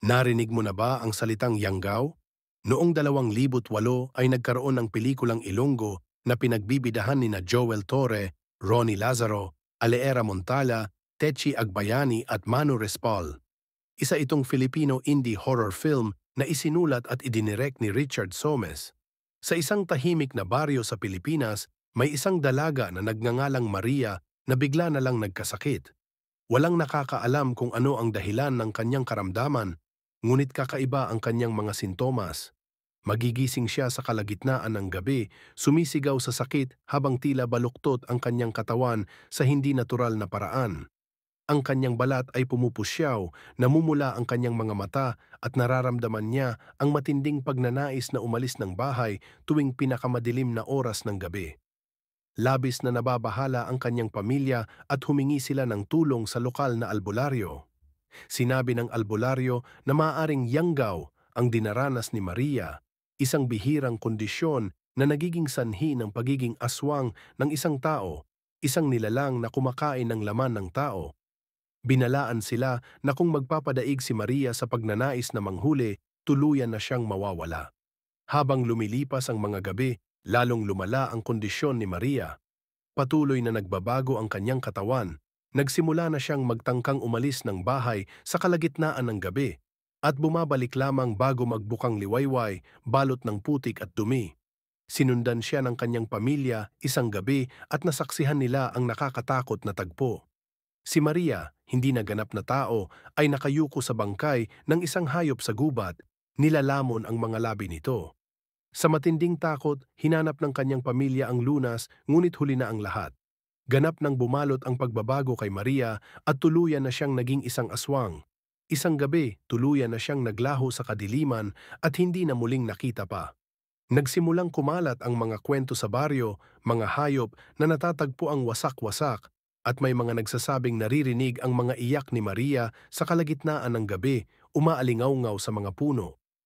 Narinig mo na ba ang salitang Yanggaw? Noong 2008 ay nagkaroon ng pelikulang Ilonggo na pinagbibidahan ni na Joel Torre, Ronnie Lazaro, Aleera Montala, Techi Agbayani at Manu Respal. Isa itong Filipino indie horror film na isinulat at idinirect ni Richard Somes. Sa isang tahimik na baryo sa Pilipinas, may isang dalaga na nagngangalang Maria na bigla na lang nagkasakit. Walang nakakaalam kung ano ang dahilan ng kanyang karamdaman, ngunit kakaiba ang kanyang mga sintomas. Magigising siya sa kalagitnaan ng gabi, sumisigaw sa sakit habang tila baluktot ang kanyang katawan sa hindi natural na paraan. Ang kanyang balat ay pumupusyaw, namumula ang kanyang mga mata at nararamdaman niya ang matinding pagnanais na umalis ng bahay tuwing pinakamadilim na oras ng gabi. Labis na nababahala ang kanyang pamilya at humingi sila ng tulong sa lokal na albularyo. Sinabi ng albularyo na maaaring yanggaw ang dinaranas ni Maria, isang bihirang kondisyon na nagiging sanhi ng pagiging aswang ng isang tao, isang nilalang na kumakain ng laman ng tao. Binalaan sila na kung magpapadaig si Maria sa pagnanais na manghuli, tuluyan na siyang mawawala. Habang lumilipas ang mga gabi, lalong lumala ang kondisyon ni Maria. Patuloy na nagbabago ang kanyang katawan. Nagsimula na siyang magtangkang umalis ng bahay sa kalagitnaan ng gabi at bumabalik lamang bago magbukang liwayway, balot ng putik at dumi. Sinundan siya ng kanyang pamilya isang gabi at nasaksihan nila ang nakakatakot na tagpo. Si Maria, hindi naganap na tao, ay nakayuko sa bangkay ng isang hayop sa gubat, nilalamon ang mga labi nito. Sa matinding takot, hinanap ng kanyang pamilya ang lunas, ngunit huli na ang lahat. Ganap nang bumalot ang pagbabago kay Maria at tuluyan na siyang naging isang aswang. Isang gabi, tuluyan na siyang naglaho sa kadiliman at hindi na muling nakita pa. Nagsimulang kumalat ang mga kwento sa baryo, mga hayop na natatagpo ang wasak-wasak, at may mga nagsasabing naririnig ang mga iyak ni Maria sa kalagitnaan ng gabi, umaalingaw-ngaw sa mga puno.